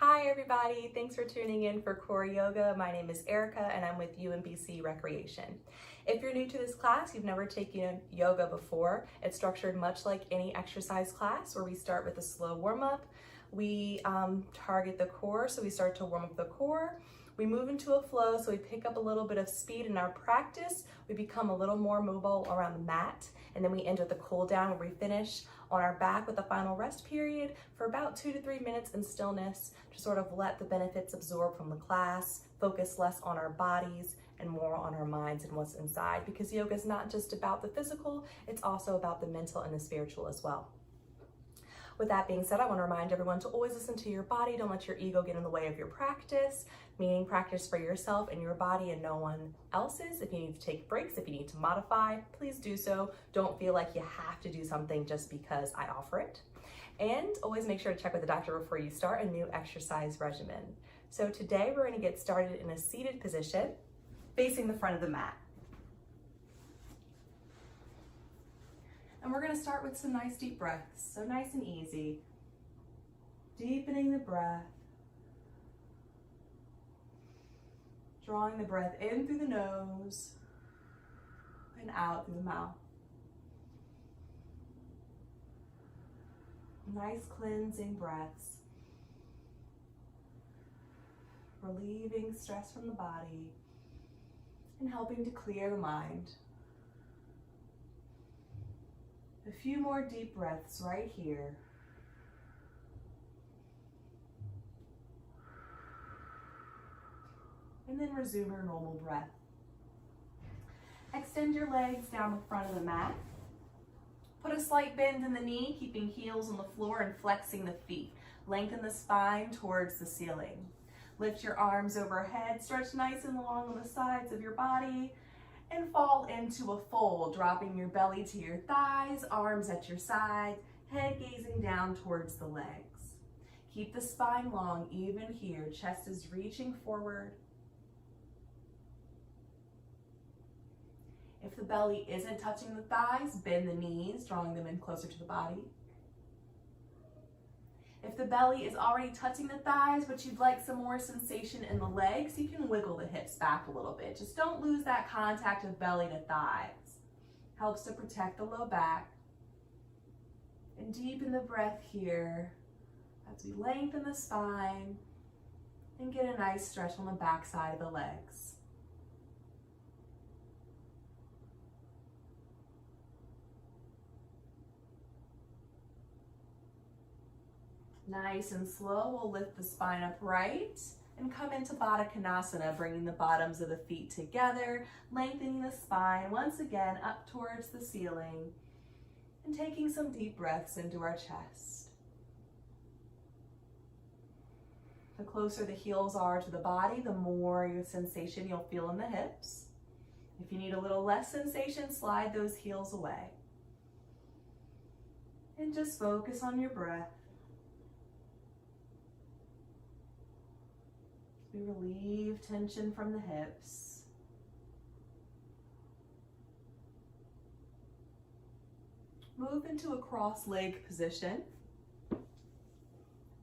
Hi everybody, thanks for tuning in for Core Yoga. My name is Erica and I'm with UMBC Recreation. If you're new to this class, you've never taken yoga before, it's structured much like any exercise class where we start with a slow warm-up. We target the core, so we start to warm up the core. We move into a flow, so we pick up a little bit of speed in our practice. We become a little more mobile around the mat, and then we end with a cool down where we finish on our back with a final rest period for about 2 to 3 minutes in stillness to sort of let the benefits absorb from the class, focus less on our bodies and more on our minds and what's inside, because yoga is not just about the physical, it's also about the mental and the spiritual as well. With that being said, I want to remind everyone to always listen to your body. Don't let your ego get in the way of your practice, meaning practice for yourself and your body and no one else's. If you need to take breaks, if you need to modify, please do so. Don't feel like you have to do something just because I offer it. And always make sure to check with the doctor before you start a new exercise regimen. So today we're going to get started in a seated position, facing the front of the mat. And we're going to start with some nice deep breaths, so nice and easy. Deepening the breath. Drawing the breath in through the nose and out through the mouth. Nice cleansing breaths. Relieving stress from the body and helping to clear the mind. A few more deep breaths right here. And then resume your normal breath. Extend your legs down the front of the mat. Put a slight bend in the knee, keeping heels on the floor and flexing the feet. Lengthen the spine towards the ceiling. Lift your arms overhead, stretch nice and long on the sides of your body, and fall into a fold, dropping your belly to your thighs, arms at your side, head gazing down towards the legs. Keep the spine long, even here. Chest is reaching forward. If the belly isn't touching the thighs, bend the knees, drawing them in closer to the body. If the belly is already touching the thighs, but you'd like some more sensation in the legs, you can wiggle the hips back a little bit. Just don't lose that contact of belly to thighs. Helps to protect the low back. And deepen the breath here as we lengthen the spine and get a nice stretch on the back side of the legs. Nice and slow, we'll lift the spine upright and come into Baddha Konasana, bringing the bottoms of the feet together, lengthening the spine once again up towards the ceiling, and taking some deep breaths into our chest. The closer the heels are to the body, the more your sensation you'll feel in the hips. If you need a little less sensation, slide those heels away. And just focus on your breath. We relieve tension from the hips. Move into a cross-leg position.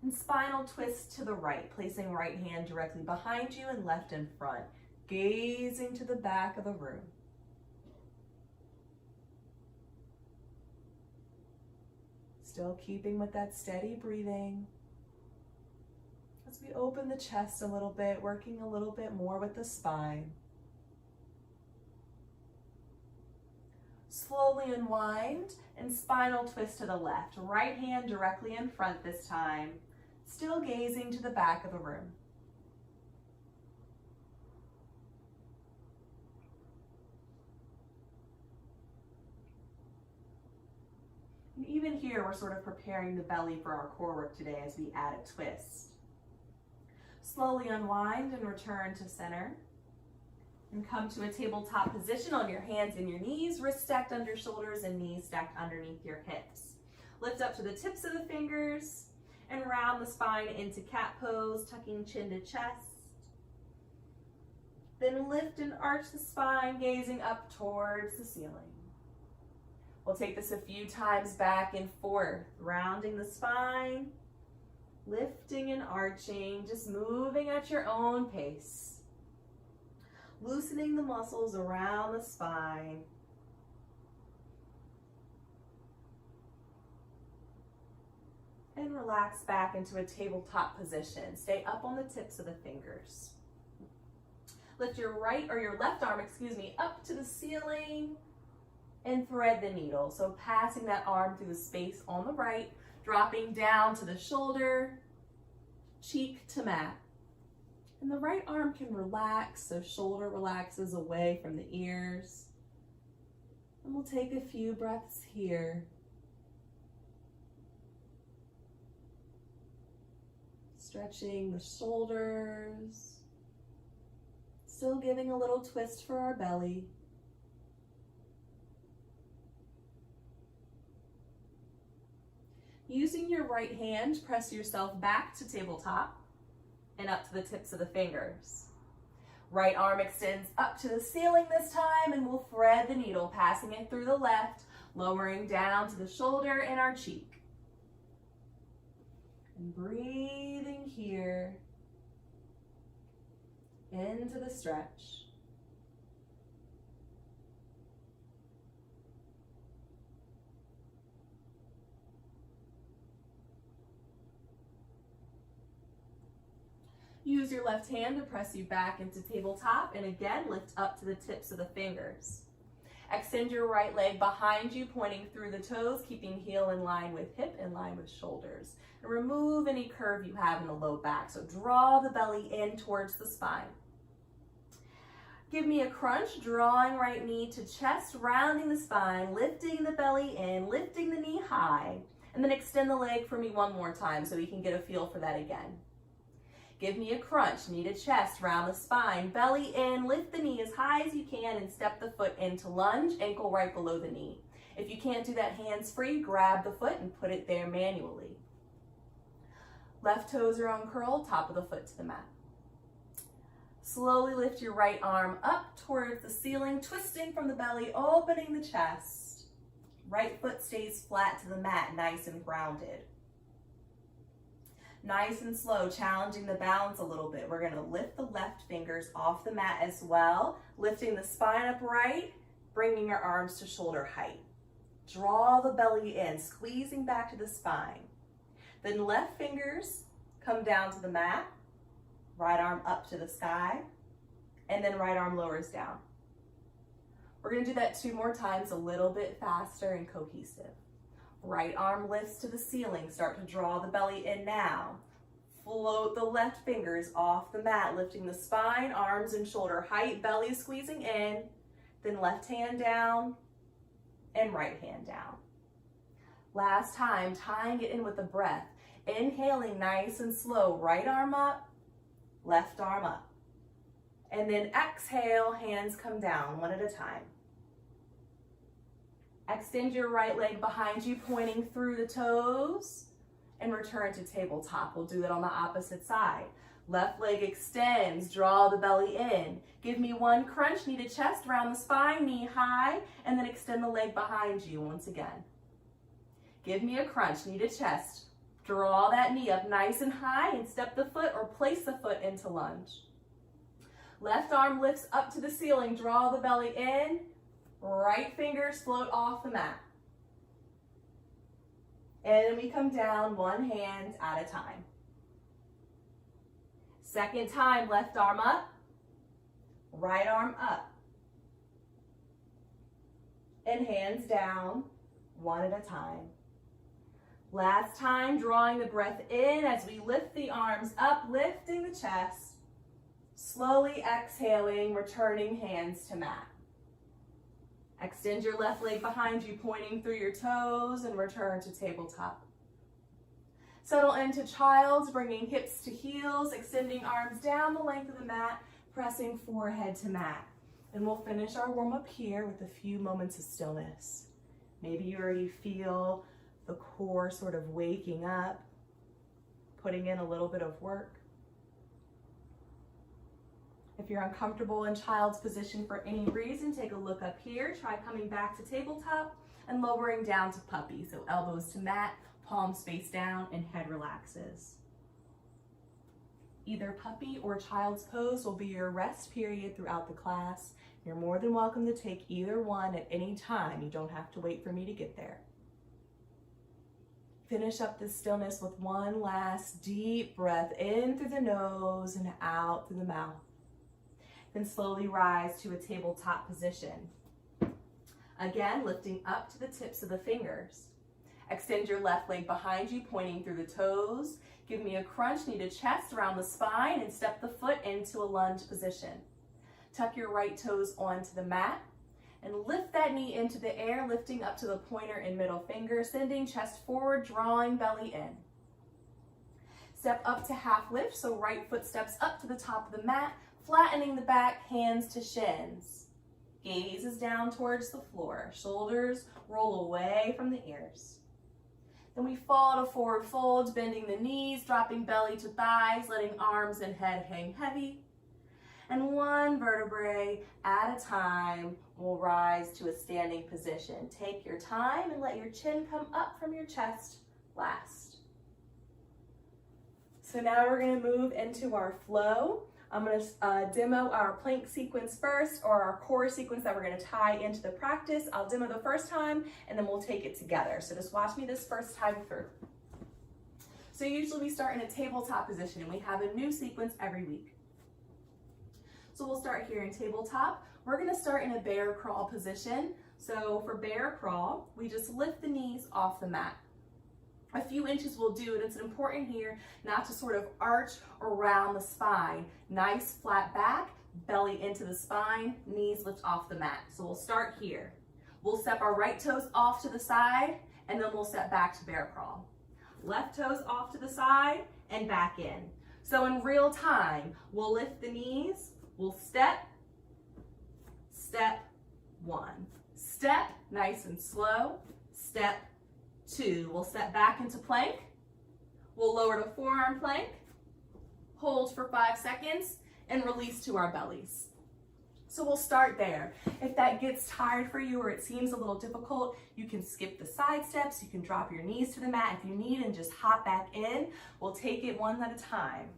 And spinal twist to the right, placing right hand directly behind you and left in front, gazing to the back of the room. Still keeping with that steady breathing. As we open the chest a little bit, working a little bit more with the spine. Slowly unwind and spinal twist to the left. Right hand directly in front this time. Still gazing to the back of the room. And even here, we're sort of preparing the belly for our core work today as we add a twist. Slowly unwind and return to center. And come to a tabletop position on your hands and your knees, wrists stacked under shoulders and knees stacked underneath your hips. Lift up to the tips of the fingers and round the spine into cat pose, tucking chin to chest. Then lift and arch the spine, gazing up towards the ceiling. We'll take this a few times back and forth, rounding the spine, lifting and arching, just moving at your own pace. Loosening the muscles around the spine. And relax back into a tabletop position. Stay up on the tips of the fingers. Lift your right or your left arm, up to the ceiling and thread the needle. So passing that arm through the space on the right, dropping down to the shoulder, cheek to mat. And the right arm can relax, so shoulder relaxes away from the ears. And we'll take a few breaths here. Stretching the shoulders. Still giving a little twist for our belly. Using your right hand, press yourself back to tabletop and up to the tips of the fingers. Right arm extends up to the ceiling this time, and we'll thread the needle, passing it through the left, lowering down to the shoulder and our cheek. And breathing here into the stretch. Use your left hand to press you back into tabletop, and again, lift up to the tips of the fingers. Extend your right leg behind you, pointing through the toes, keeping heel in line with hip, in line with shoulders. And remove any curve you have in the low back. So draw the belly in towards the spine. Give me a crunch, drawing right knee to chest, rounding the spine, lifting the belly in, lifting the knee high, and then extend the leg for me one more time so we can get a feel for that again. Give me a crunch, knee to chest, round the spine, belly in, lift the knee as high as you can and step the foot into lunge, ankle right below the knee. If you can't do that hands free, grab the foot and put it there manually. Left toes are uncurled, top of the foot to the mat. Slowly lift your right arm up towards the ceiling, twisting from the belly, opening the chest. Right foot stays flat to the mat, nice and grounded. Nice and slow, challenging the balance a little bit. We're gonna lift the left fingers off the mat as well, lifting the spine upright, bringing your arms to shoulder height. Draw the belly in, squeezing back to the spine. Then left fingers come down to the mat, right arm up to the sky, and then right arm lowers down. We're gonna do that 2 more times, a little bit faster and cohesive. Right arm lifts to the ceiling, start to draw the belly in now. Float the left fingers off the mat, lifting the spine, arms and shoulder height, belly squeezing in, then left hand down and right hand down. Last time, tying it in with the breath. Inhaling nice and slow, right arm up, left arm up. And then exhale, hands come down one at a time. Extend your right leg behind you, pointing through the toes, and return to tabletop. We'll do that on the opposite side. Left leg extends, draw the belly in. Give me 1 crunch, knee to chest, round the spine, knee high, and then extend the leg behind you once again. Give me a crunch, knee to chest. Draw that knee up nice and high and step the foot or place the foot into lunge. Left arm lifts up to the ceiling, draw the belly in. Right fingers float off the mat. And then we come down 1 hand at a time. Second time, left arm up, right arm up. And hands down, 1 at a time. Last time, drawing the breath in as we lift the arms up, lifting the chest. Slowly exhaling, returning hands to mat. Extend your left leg behind you, pointing through your toes, and return to tabletop. Settle into child's, bringing hips to heels, extending arms down the length of the mat, pressing forehead to mat. And we'll finish our warm-up here with a few moments of stillness. Maybe you already feel the core sort of waking up, putting in a little bit of work. If you're uncomfortable in child's position for any reason, take a look up here. Try coming back to tabletop and lowering down to puppy. So elbows to mat, palms face down, and head relaxes. Either puppy or child's pose will be your rest period throughout the class. You're more than welcome to take either one at any time. You don't have to wait for me to get there. Finish up this stillness with one last deep breath in through the nose and out through the mouth. Then slowly rise to a tabletop position. Again, lifting up to the tips of the fingers. Extend your left leg behind you, pointing through the toes. Give me a crunch, knee to chest around the spine, and step the foot into a lunge position. Tuck your right toes onto the mat and lift that knee into the air, lifting up to the pointer and middle finger, sending chest forward, drawing belly in. Step up to half lift, so right foot steps up to the top of the mat, flattening the back, hands to shins. Gaze is down towards the floor. Shoulders roll away from the ears. Then we fall to forward fold, bending the knees, dropping belly to thighs, letting arms and head hang heavy. And one vertebrae at a time will rise to a standing position. Take your time and let your chin come up from your chest last. So now we're going to move into our flow. I'm going to demo our plank sequence first, or our core sequence that we're going to tie into the practice. I'll demo the first time and then we'll take it together. So just watch me this first time through. So usually we start in a tabletop position and we have a new sequence every week. So we'll start here in tabletop. We're going to start in a bear crawl position. So for bear crawl, we just lift the knees off the mat. A few inches will do, and it's important here not to sort of arch around the spine. Nice flat back, belly into the spine, knees lift off the mat. So we'll start here. We'll step our right toes off to the side, and then we'll step back to bear crawl. Left toes off to the side and back in. So in real time, we'll lift the knees, we'll step, step, one. Step, nice and slow, step, two. We'll step back into plank. We'll lower to forearm plank, hold for 5 seconds, and release to our bellies. So we'll start there. If that gets tired for you or it seems a little difficult, you can skip the side steps. You can drop your knees to the mat if you need and just hop back in. We'll take it one at a time.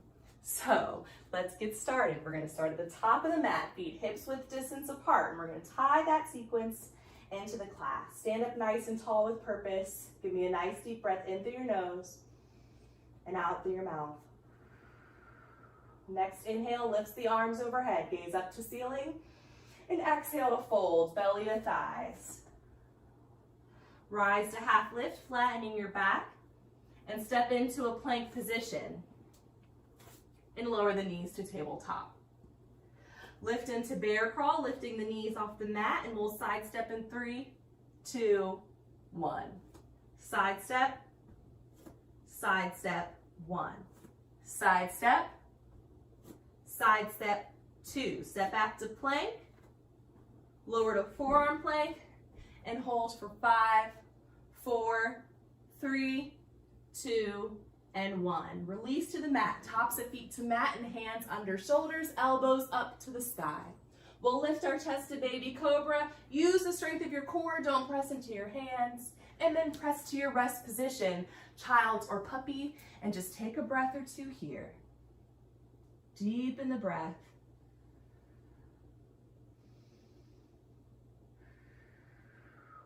So let's get started. We're going to start at the top of the mat, feet hips width distance apart, and we're going to tie that sequence into the class. Stand up nice and tall with purpose. Give me a nice deep breath in through your nose and out through your mouth. Next inhale lifts the arms overhead, gaze up to ceiling, and exhale to fold, belly to thighs. Rise to half lift, flattening your back, and step into a plank position and lower the knees to tabletop. Lift into bear crawl, lifting the knees off the mat, and we'll side step in 3, 2, 1. Side step, 1. Side step, 2. Step back to plank, lower to forearm plank, and hold for 5, 4, 3, 2, and 1. Release to the mat, tops of feet to mat and hands under shoulders, elbows up to the sky. We'll lift our chest to baby cobra. Use the strength of your core, don't press into your hands, and then press to your rest position, child or puppy, and just take a breath or two here. Deepen the breath.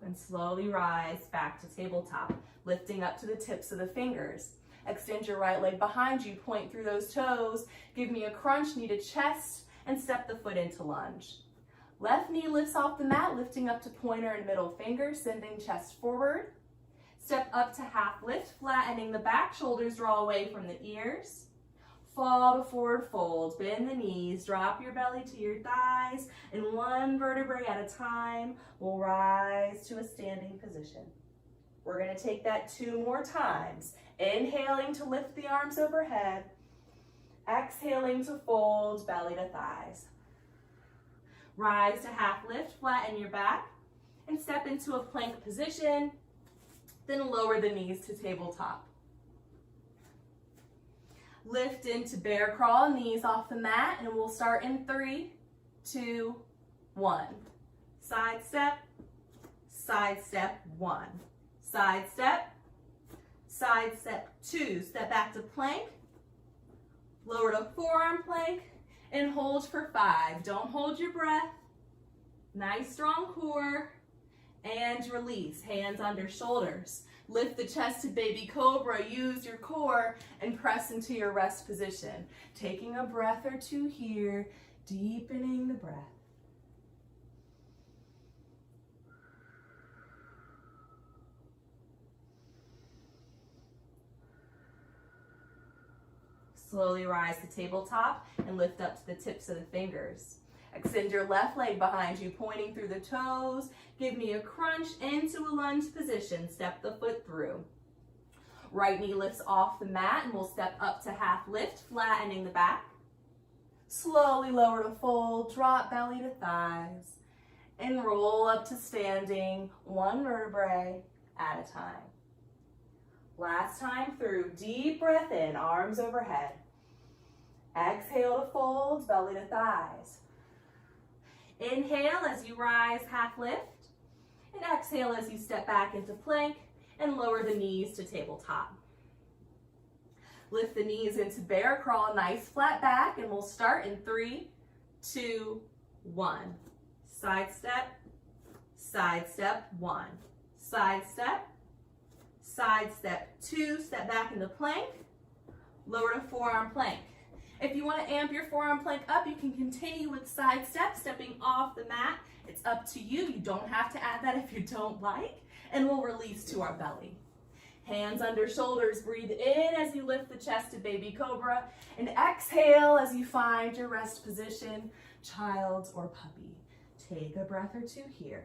And slowly rise back to tabletop, lifting up to the tips of the fingers. Extend your right leg behind you, point through those toes. Give me a crunch, knee to chest, and step the foot into lunge. Left knee lifts off the mat, lifting up to pointer and middle finger, sending chest forward. Step up to half lift, flattening the back, shoulders draw away from the ears. Fall to forward fold, bend the knees, drop your belly to your thighs, and one vertebrae at a time, we'll rise to a standing position. We're going to take that 2 more times. Inhaling to lift the arms overhead. Exhaling to fold, belly to thighs. Rise to half lift, flatten your back, and step into a plank position. Then lower the knees to tabletop. Lift into bear crawl, knees off the mat, and we'll start in 3, 2, 1. Side step, 1. Side step, 2. Step back to plank, Lower to forearm plank and hold for 5. Don't hold your breath. Nice strong core. And release, hands under shoulders. Lift the chest to baby cobra, use your core and press into your rest position. Taking a breath or two here, deepening the breath. Slowly rise to tabletop and lift up to the tips of the fingers. Extend your left leg behind you, pointing through the toes. Give me a crunch into a lunge position. Step the foot through. Right knee lifts off the mat and we'll step up to half lift, flattening the back. Slowly lower to fold, drop belly to thighs, and roll up to standing, one vertebrae at a time. Last time through, deep breath in, arms overhead. Exhale to fold, belly to thighs. Inhale as you rise, half lift, and exhale as you step back into plank and lower the knees to tabletop. Lift the knees into bear crawl, nice flat back, and we'll start in 3, 2, 1. Side step, 1. Side step, 2, step back into plank, lower to forearm plank. If you want to amp your forearm plank up, you can continue with side step, stepping off the mat. It's up to you. You don't have to add that if you don't like. And we'll release to our belly. Hands under shoulders, breathe in as you lift the chest to baby cobra, and exhale as you find your rest position, child or puppy. Take a breath or two here.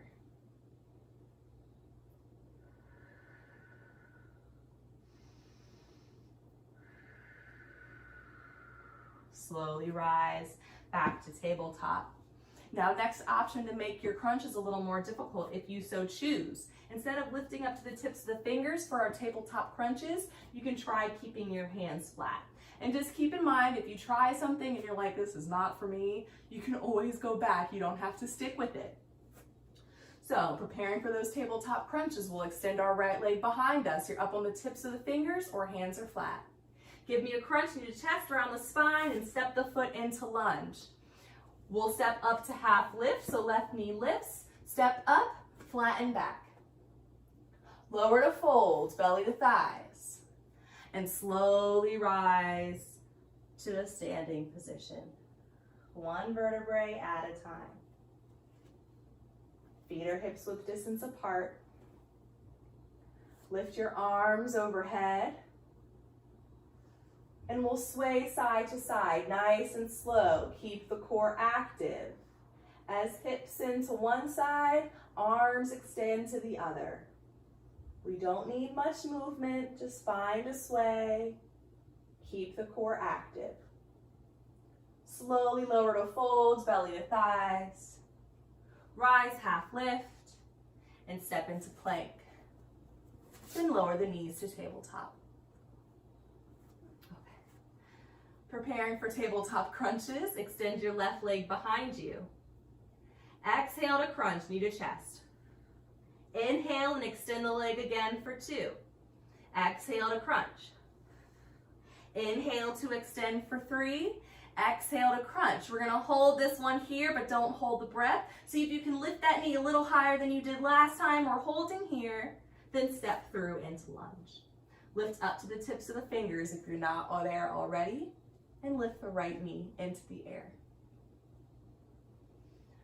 Slowly rise back to tabletop. Now, next option to make your crunches a little more difficult if you so choose. Instead of lifting up to the tips of the fingers for our tabletop crunches, you can try keeping your hands flat. And just keep in mind, if you try something and you're like, this is not for me, you can always go back. You don't have to stick with it. So, preparing for those tabletop crunches, we'll extend our right leg behind us. You're up on the tips of the fingers or hands are flat. Give me a crunch in your chest around the spine and step the foot into lunge. We'll step up to half lift, so left knee lifts, step up, flatten back. Lower to fold, belly to thighs, and slowly rise to a standing position. One vertebrae at a time. Feet or hips width distance apart. Lift your arms overhead. And we'll sway side to side, nice and slow. Keep the core active. As hips into one side, arms extend to the other. We don't need much movement, just find a sway. Keep the core active. Slowly lower to folds, belly to thighs. Rise, half lift, and step into plank. Then lower the knees to tabletop. Preparing for tabletop crunches, extend your left leg behind you. Exhale to crunch, knee to chest. Inhale and extend the leg again for 2. Exhale to crunch. Inhale to extend for 3. Exhale to crunch. We're gonna hold this one here, but don't hold the breath. See if you can lift that knee a little higher than you did last time. We're holding here, then step through into lunge. Lift up to the tips of the fingers if you're not there already. And lift the right knee into the air.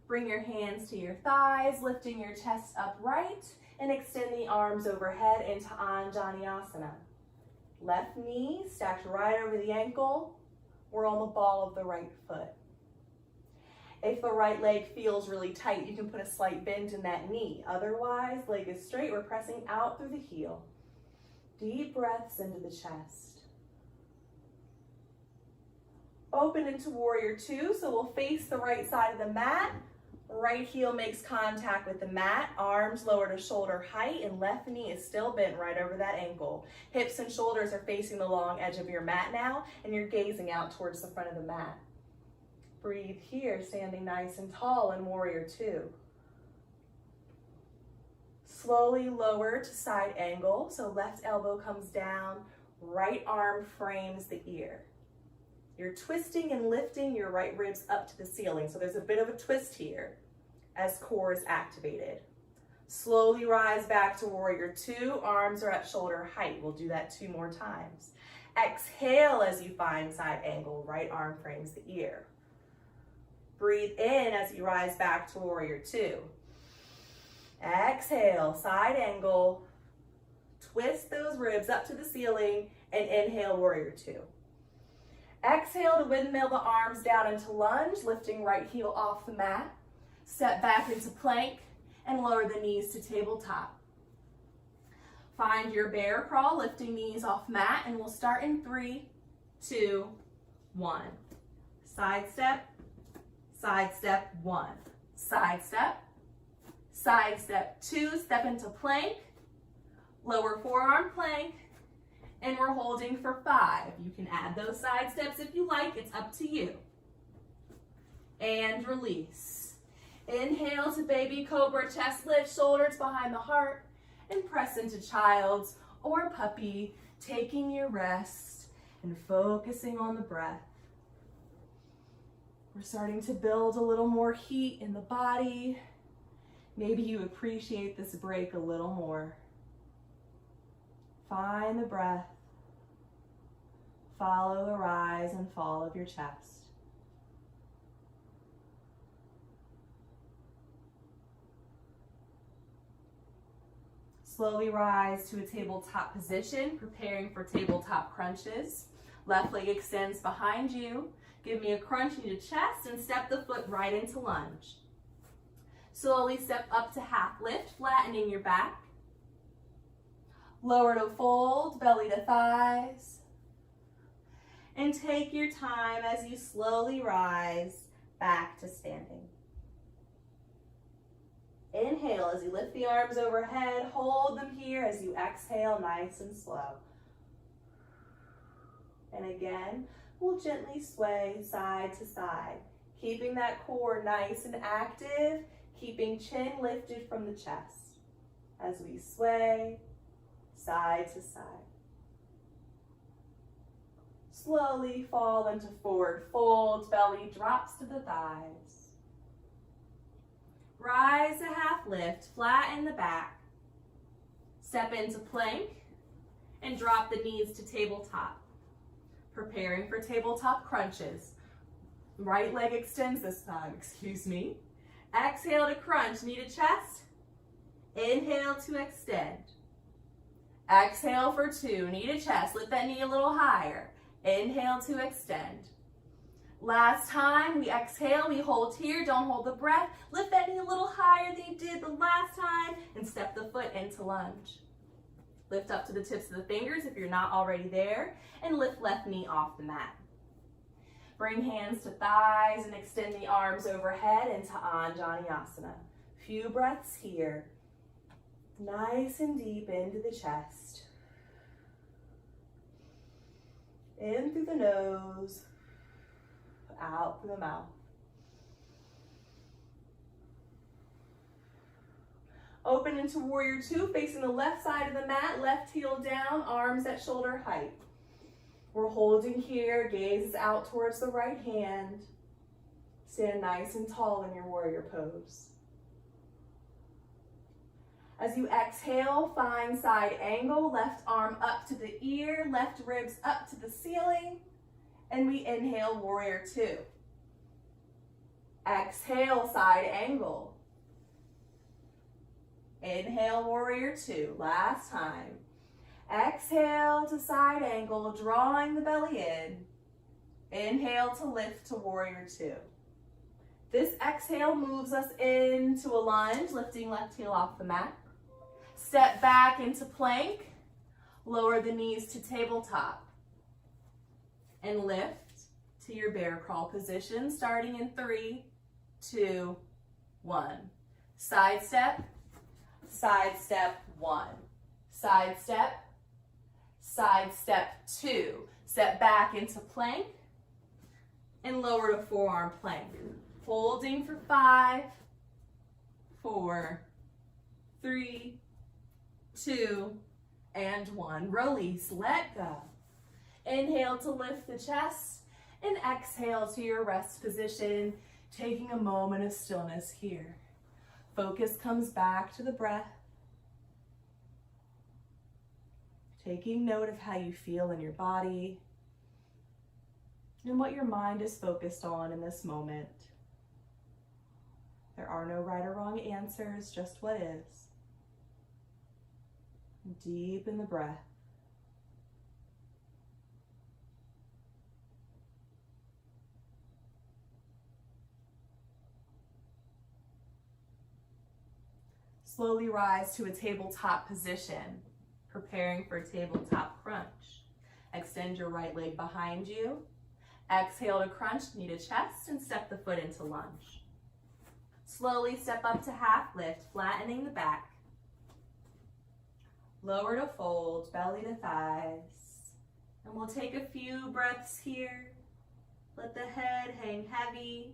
Bring your hands to your thighs, lifting your chest upright, and extend the arms overhead into Anjaneyasana. Left knee stacked right over the ankle. We're on the ball of the right foot. If the right leg feels really tight, you can put a slight bend in that knee. Otherwise, leg is straight. We're pressing out through the heel. Deep breaths into the chest. Open into warrior 2, so we'll face the right side of the mat. Right heel makes contact with the mat, arms lower to shoulder height, and left knee is still bent right over that ankle. Hips and shoulders are facing the long edge of your mat now, and you're gazing out towards the front of the mat. Breathe here, standing nice and tall in warrior 2. Slowly lower to side angle, so left elbow comes down, right arm frames the ear. You're twisting and lifting your right ribs up to the ceiling. So there's a bit of a twist here as core is activated. Slowly rise back to warrior two. Arms are at shoulder height. We'll do that 2 more times. Exhale as you find side angle. Right arm frames the ear. Breathe in as you rise back to warrior two. Exhale, side angle. Twist those ribs up to the ceiling and inhale, warrior two. Exhale to windmill the arms down into lunge, lifting right heel off the mat. Step back into plank and lower the knees to tabletop. Find your bear crawl, lifting knees off mat, and we'll start in 3, 2, 1. Side step, 1. Side step 2, step into plank, lower forearm plank, and we're holding for 5. You can add those side steps if you like, it's up to you. And release. Inhale to baby cobra, chest lift, shoulders behind the heart, and press into child's or puppy, taking your rest and focusing on the breath. We're starting to build a little more heat in the body. Maybe you appreciate this break a little more. Find the breath. Follow the rise and fall of your chest. Slowly rise to a tabletop position, preparing for tabletop crunches. Left leg extends behind you. Give me a crunch into chest and step the foot right into lunge. Slowly step up to half lift, flattening your back. Lower to fold, belly to thighs. And take your time as you slowly rise back to standing. Inhale as you lift the arms overhead. Hold them here as you exhale, nice and slow. And again, we'll gently sway side to side, keeping that core nice and active, keeping chin lifted from the chest as we sway side to side. Slowly fall into forward fold, belly drops to the thighs. Rise to half lift, flatten the back. Step into plank and drop the knees to tabletop. Preparing for tabletop crunches. Right leg extends this time, excuse me. Exhale to crunch, knee to chest. Inhale to extend. Exhale for 2, knee to chest. Lift that knee a little higher. Inhale to extend. Last time, we exhale, we hold here, don't hold the breath. Lift that knee a little higher than you did the last time and step the foot into lunge. Lift up to the tips of the fingers if you're not already there, and lift left knee off the mat. Bring hands to thighs and extend the arms overhead into Anjaneyasana. Few breaths here. Nice and deep into the chest. In through the nose, out through the mouth. Open into warrior two, facing the left side of the mat, left heel down, arms at shoulder height. We're holding here, gaze out towards the right hand. Stand nice and tall in your warrior pose. As you exhale, find side angle, left arm up to the ear, left ribs up to the ceiling, and we inhale warrior two. Exhale, side angle. Inhale, warrior two. Last time. Exhale to side angle, drawing the belly in. Inhale to lift to warrior two. This exhale moves us into a lunge, lifting left heel off the mat. Step back into plank. Lower the knees to tabletop. And lift to your bear crawl position, starting in 3, 2, 1. Side step, 1. Side step 2. Step back into plank and lower to forearm plank. Holding for 5, 4, 3, 2, and 1. Release, let go. Inhale to lift the chest. And exhale to your rest position, taking a moment of stillness here. Focus comes back to the breath. Taking note of how you feel in your body and what your mind is focused on in this moment. There are no right or wrong answers, just what is. Deepen the breath. Slowly rise to a tabletop position, preparing for tabletop crunch. Extend your right leg behind you. Exhale to crunch, knee to chest, and step the foot into lunge. Slowly step up to half lift, flattening the back. Lower to fold, belly to thighs. And we'll take a few breaths here. Let the head hang heavy.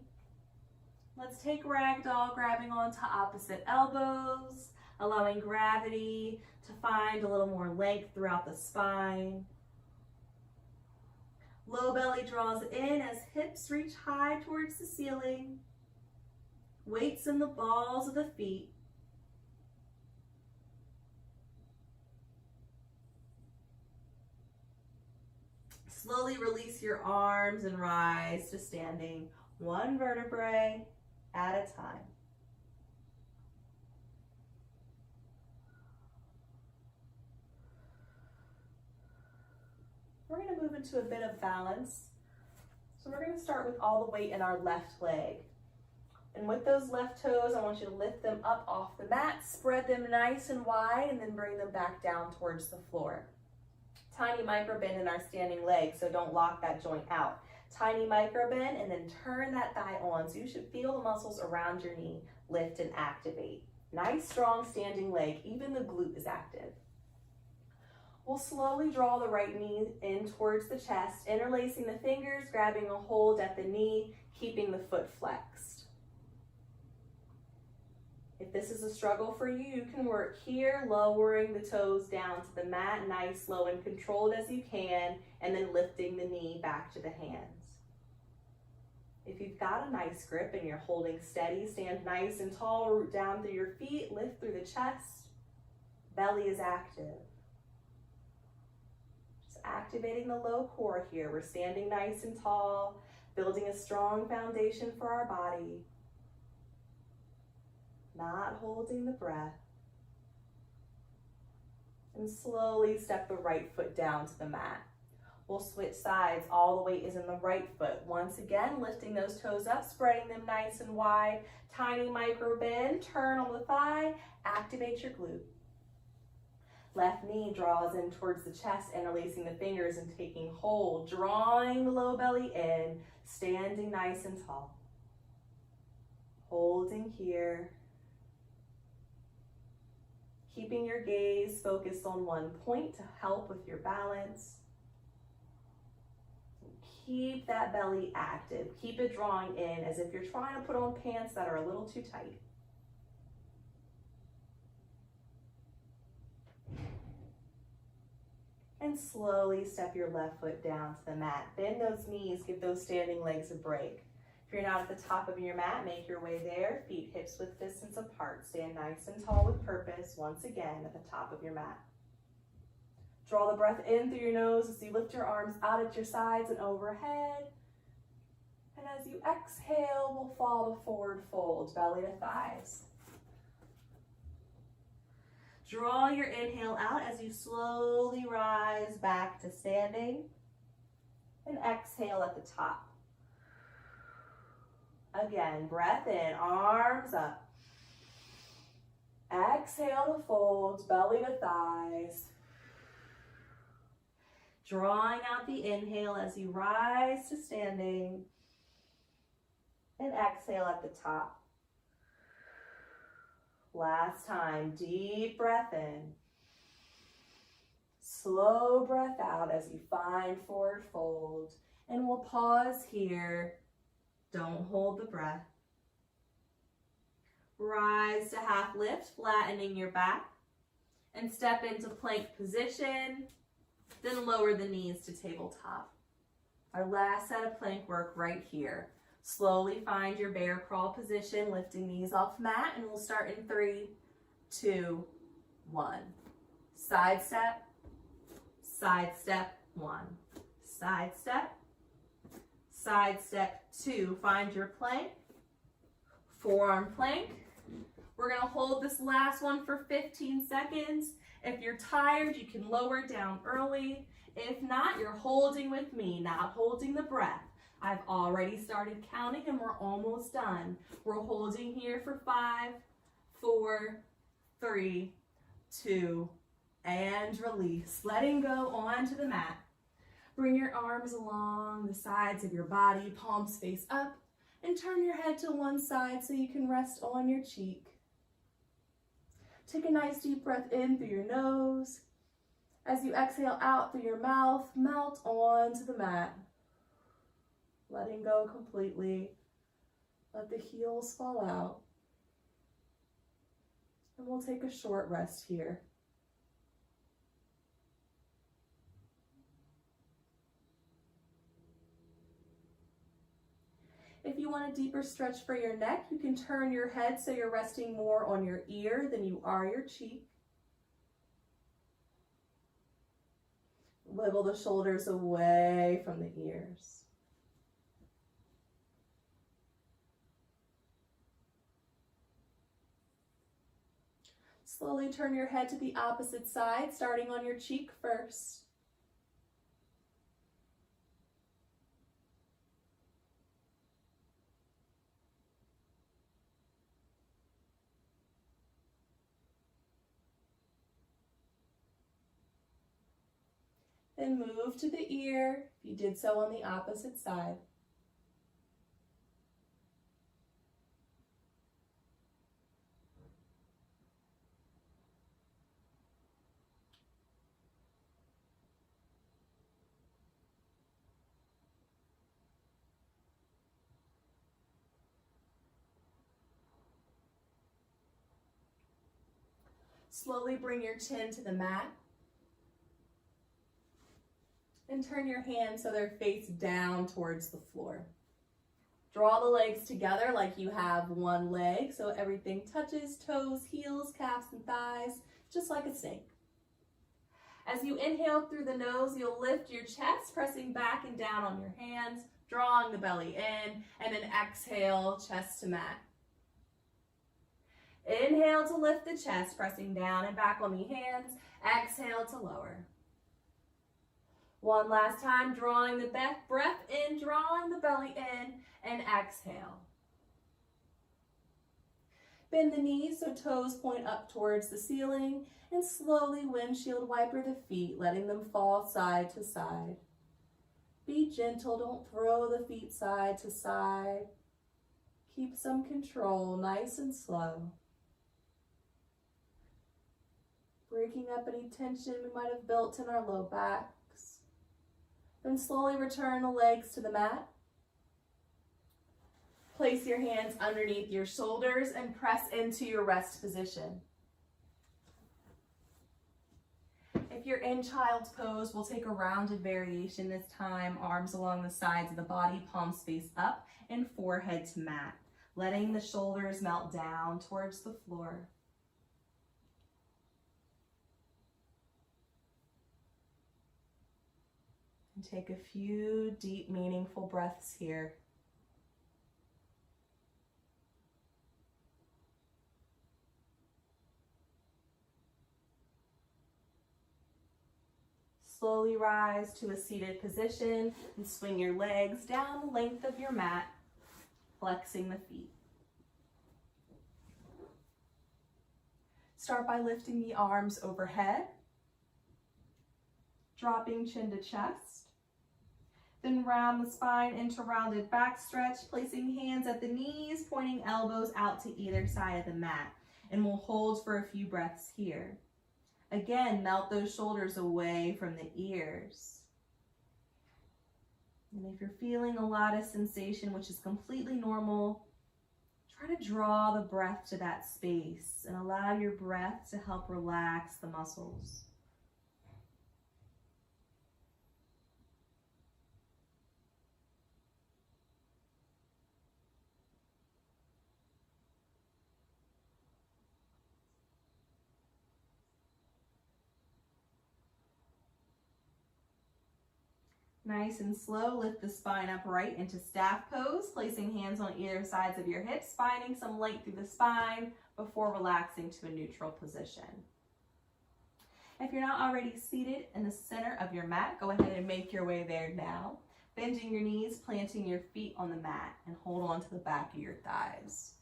Let's take ragdoll, grabbing onto opposite elbows, allowing gravity to find a little more length throughout the spine. Low belly draws in as hips reach high towards the ceiling. Weights in the balls of the feet. Slowly release your arms and rise to standing, one vertebrae at a time. We're going to move into a bit of balance. So we're going to start with all the weight in our left leg. And with those left toes, I want you to lift them up off the mat, spread them nice and wide, and then bring them back down towards the floor. Tiny micro bend in our standing leg, so don't lock that joint out. Tiny micro bend, and then turn that thigh on. So you should feel the muscles around your knee lift and activate. Nice, strong standing leg. Even the glute is active. We'll slowly draw the right knee in towards the chest, interlacing the fingers, grabbing a hold at the knee, keeping the foot flexed. If this is a struggle for you, you can work here, lowering the toes down to the mat, nice, slow, and controlled as you can, and then lifting the knee back to the hands. If you've got a nice grip and you're holding steady, stand nice and tall, root down through your feet, lift through the chest. Belly is active. Just activating the low core here. We're standing nice and tall, building a strong foundation for our body. Not holding the breath. And slowly step the right foot down to the mat. We'll switch sides. All the weight is in the right foot. Once again, lifting those toes up, spreading them nice and wide. Tiny micro bend, turn on the thigh, activate your glute. Left knee draws in towards the chest, interlacing the fingers and taking hold, drawing the low belly in, standing nice and tall. Holding here. Keeping your gaze focused on one point to help with your balance. Keep that belly active. Keep it drawing in as if you're trying to put on pants that are a little too tight. And slowly step your left foot down to the mat. Bend those knees, give those standing legs a break. If you're not at the top of your mat, make your way there. Feet hips width distance apart. Stand nice and tall with purpose. Once again, at the top of your mat. Draw the breath in through your nose as you lift your arms out at your sides and overhead. And as you exhale, we'll fall to forward fold, belly to thighs. Draw your inhale out as you slowly rise back to standing. And exhale at the top. Again, breath in, arms up. Exhale to fold, belly to thighs. Drawing out the inhale as you rise to standing. And exhale at the top. Last time, deep breath in. Slow breath out as you find forward fold. And we'll pause here. Don't hold the breath. Rise to half lift, flattening your back. And step into plank position. Then lower the knees to tabletop. Our last set of plank work right here. Slowly find your bear crawl position, lifting knees off mat, and we'll start in 3, 2, 1. Side step, 1. Side step 2. Find your plank, forearm plank. We're gonna hold this last one for 15 seconds. If you're tired, you can lower it down early. If not, you're holding with me, not holding the breath. I've already started counting and we're almost done. We're holding here for 5, 4, 3, 2, and release. Letting go onto the mat. Bring your arms along the sides of your body, palms face up, and turn your head to one side so you can rest on your cheek. Take a nice deep breath in through your nose. As you exhale out through your mouth, melt onto the mat. Letting go completely. Let the heels fall out. And we'll take a short rest here. If you want a deeper stretch for your neck, you can turn your head so you're resting more on your ear than you are your cheek. Wiggle the shoulders away from the ears. Slowly turn your head to the opposite side, starting on your cheek first. Then move to the ear, if you did so on the opposite side. Slowly bring your chin to the mat. And turn your hands so they're face down towards the floor. Draw the legs together like you have one leg, so everything touches, toes, heels, calves, and thighs, just like a snake. As you inhale through the nose, you'll lift your chest, pressing back and down on your hands, drawing the belly in, and then exhale, chest to mat. Inhale to lift the chest, pressing down and back on the hands. Exhale to lower. One last time, drawing the breath in, drawing the belly in, and exhale. Bend the knees so toes point up towards the ceiling, and slowly windshield wiper the feet, letting them fall side to side. Be gentle, don't throw the feet side to side. Keep some control, nice and slow. Breaking up any tension we might have built in our low backs. Then slowly return the legs to the mat. Place your hands underneath your shoulders and press into your rest position. If you're in child's pose, we'll take a rounded variation this time. Arms along the sides of the body, palms face up, and forehead to mat. Letting the shoulders melt down towards the floor. And take a few deep, meaningful breaths here. Slowly rise to a seated position and swing your legs down the length of your mat, flexing the feet. Start by lifting the arms overhead, dropping chin to chest. Then round the spine into rounded back stretch, placing hands at the knees, pointing elbows out to either side of the mat. And we'll hold for a few breaths here. Again, melt those shoulders away from the ears. And if you're feeling a lot of sensation, which is completely normal, try to draw the breath to that space and allow your breath to help relax the muscles. Nice and slow, lift the spine upright into staff pose, placing hands on either sides of your hips, finding some length through the spine before relaxing to a neutral position. If you're not already seated in the center of your mat, go ahead and make your way there now. Bending your knees, planting your feet on the mat, and hold on to the back of your thighs.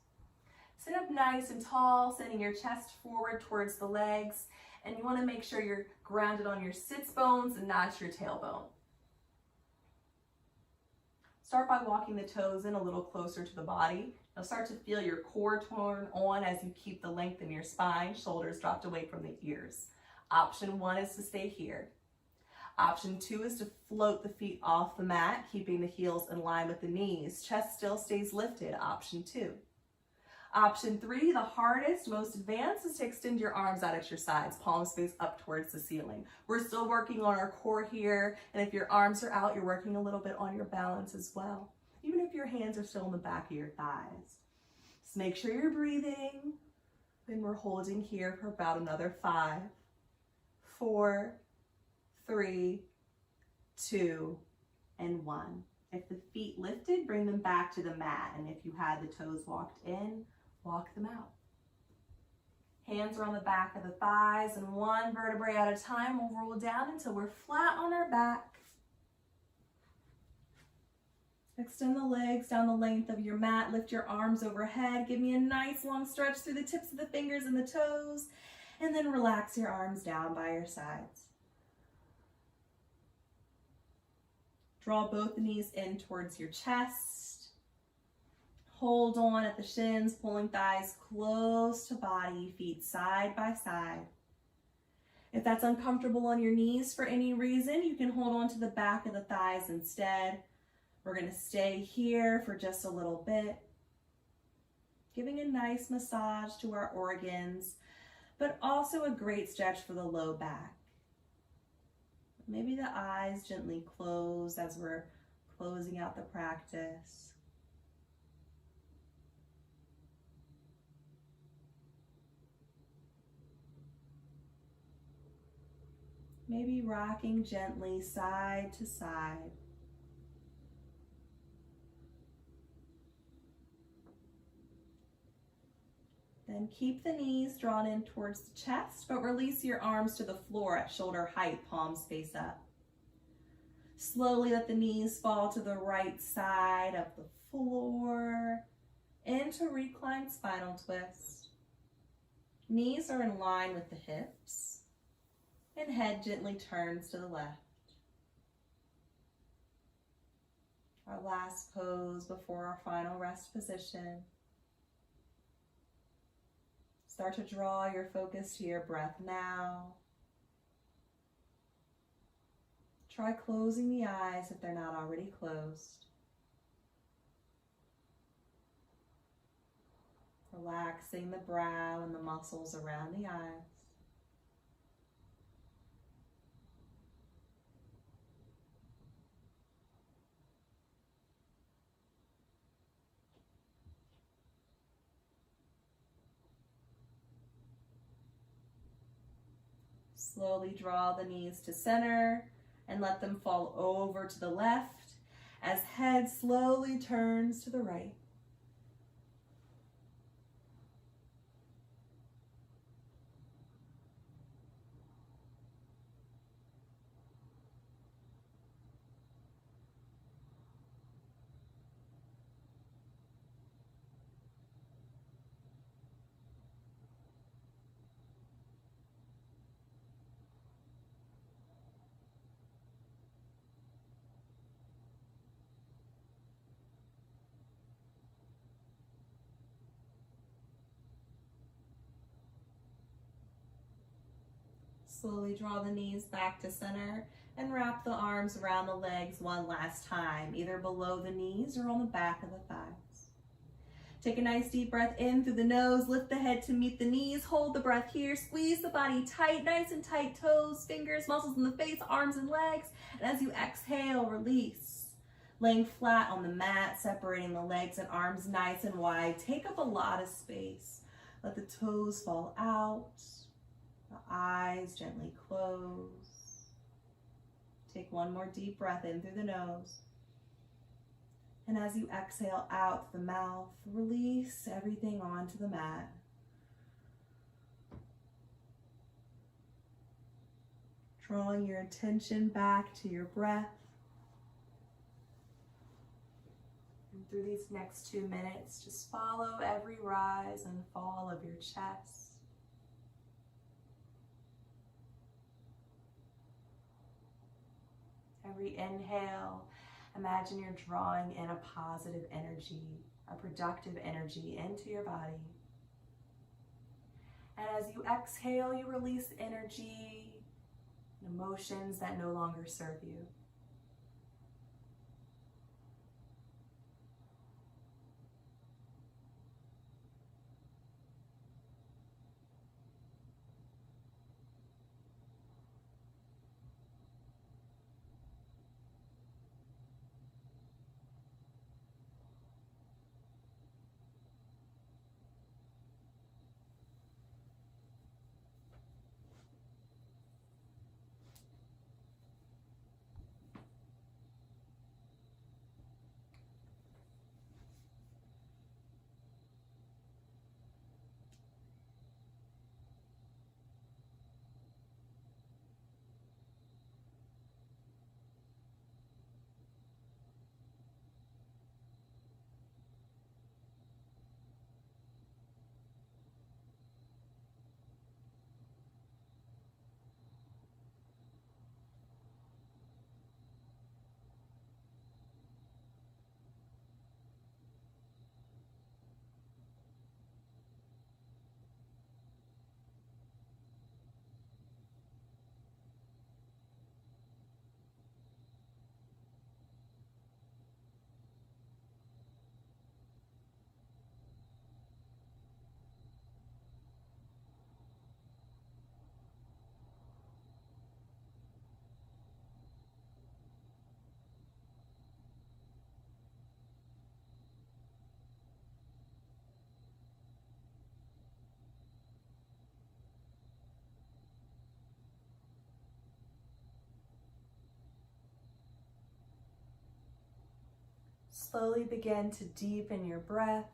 Sit up nice and tall, sending your chest forward towards the legs, and you want to make sure you're grounded on your sits bones and not your tailbone. Start by walking the toes in a little closer to the body. You'll start to feel your core turn on as you keep the length in your spine, shoulders dropped away from the ears. Option 1 is to stay here. Option 2 is to float the feet off the mat, keeping the heels in line with the knees. Chest still stays lifted, option 2. Option 3, the hardest, most advanced, is to extend your arms out at your sides, palms face up towards the ceiling. We're still working on our core here, and if your arms are out, you're working a little bit on your balance as well, even if your hands are still in the back of your thighs. Just make sure you're breathing, and we're holding here for about another 5, 4, 3, 2, and 1. If the feet lifted, bring them back to the mat, and if you had the toes walked in, walk them out. Hands are on the back of the thighs, and one vertebrae at a time, we'll roll down until we're flat on our back. Extend the legs down the length of your mat, lift your arms overhead, give me a nice long stretch through the tips of the fingers and the toes, and then relax your arms down by your sides. Draw both the knees in towards your chest. Hold on at the shins, pulling thighs close to body, feet side by side. If that's uncomfortable on your knees for any reason, you can hold on to the back of the thighs instead. We're going to stay here for just a little bit, giving a nice massage to our organs, but also a great stretch for the low back. Maybe the eyes gently close as we're closing out the practice. Maybe rocking gently side to side. Then keep the knees drawn in towards the chest, but release your arms to the floor at shoulder height, palms face up. Slowly let the knees fall to the right side of the floor into reclined spinal twist. Knees are in line with the hips, and head gently turns to the left. Our last pose before our final rest position. Start to draw your focus to your breath now. Try closing the eyes if they're not already closed. Relaxing the brow and the muscles around the eyes. Slowly draw the knees to center and let them fall over to the left as head slowly turns to the right. Slowly draw the knees back to center and wrap the arms around the legs one last time, either below the knees or on the back of the thighs. Take a nice deep breath in through the nose, lift the head to meet the knees, hold the breath here, squeeze the body tight, nice and tight, toes, fingers, muscles in the face, arms and legs, and as you exhale, release. Laying flat on the mat, separating the legs and arms nice and wide, take up a lot of space. Let the toes fall out. The eyes gently close. Take one more deep breath in through the nose. And as you exhale out the mouth, release everything onto the mat. Drawing your attention back to your breath. And through these next 2 minutes, just follow every rise and fall of your chest. Every inhale, imagine you're drawing in a positive energy, a productive energy into your body. And as you exhale, you release energy and emotions that no longer serve you. Slowly begin to deepen your breath.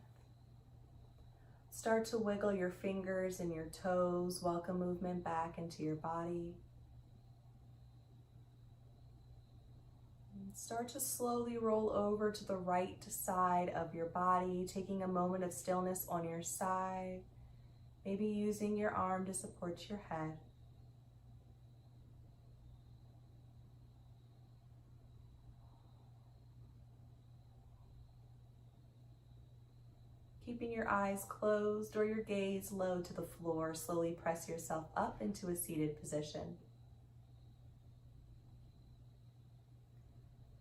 Start to wiggle your fingers and your toes. Welcome movement back into your body. And start to slowly roll over to the right side of your body, taking a moment of stillness on your side, maybe using your arm to support your head. Keeping your eyes closed or your gaze low to the floor, slowly press yourself up into a seated position.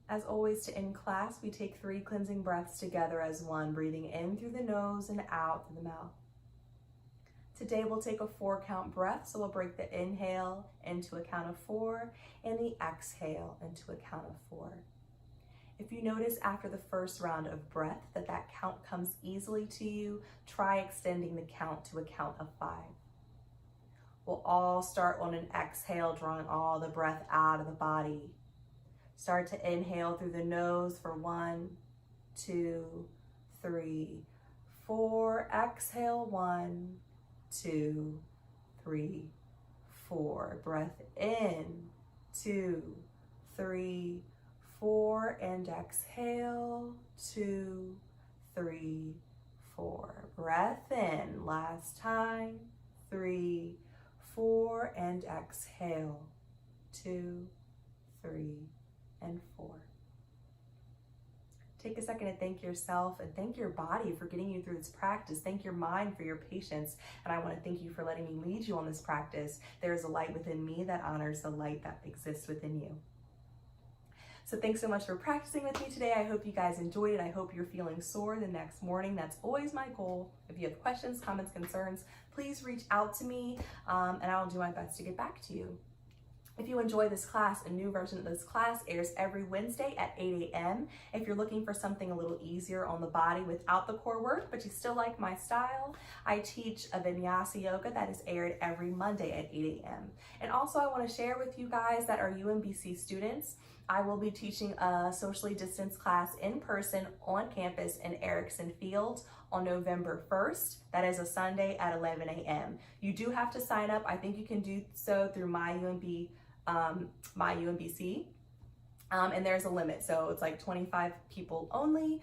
As always, to end class, we take 3 cleansing breaths together as one, breathing in through the nose and out through the mouth. Today we'll take a 4-count breath, so we'll break the inhale into a count of 4 and the exhale into a count of 4. If you notice after the first round of breath that count comes easily to you, try extending the count to a count of 5. We'll all start on an exhale, drawing all the breath out of the body. Start to inhale through the nose for 1, 2, 3, 4. Exhale, 1, 2, 3, 4. Breath in, 2, 3, 4, and exhale, 2, 3, 4. Breath in, last time, 3, 4, and exhale, 2, 3, and 4. Take a second to thank yourself and thank your body for getting you through this practice. Thank your mind for your patience. And I want to thank you for letting me lead you on this practice. There is a light within me that honors the light that exists within you. So thanks so much for practicing with me today. I hope you guys enjoyed it. I hope you're feeling sore the next morning. That's always my goal. If you have questions, comments, concerns, please reach out to me and I'll do my best to get back to you. If you enjoy this class, a new version of this class airs every Wednesday at 8 a.m. If you're looking for something a little easier on the body without the core work, but you still like my style, I teach a Vinyasa yoga that is aired every Monday at 8 a.m. And also I want to share with you guys that are UMBC students, I will be teaching a socially distanced class in person on campus in Erickson Field on November 1st. That is a Sunday at 11 a.m. You do have to sign up. I think you can do so through my UMBC. And there's a limit, so it's like 25 people only.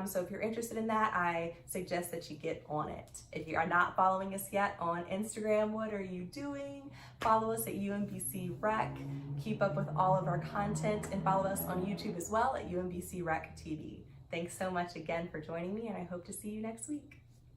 So if you're interested in that, I suggest that you get on it. If you are not following us yet on Instagram, what are you doing? Follow us at UMBC Rec. Keep up with all of our content, and follow us on YouTube as well at UMBC Rec TV. Thanks so much again for joining me, and I hope to see you next week.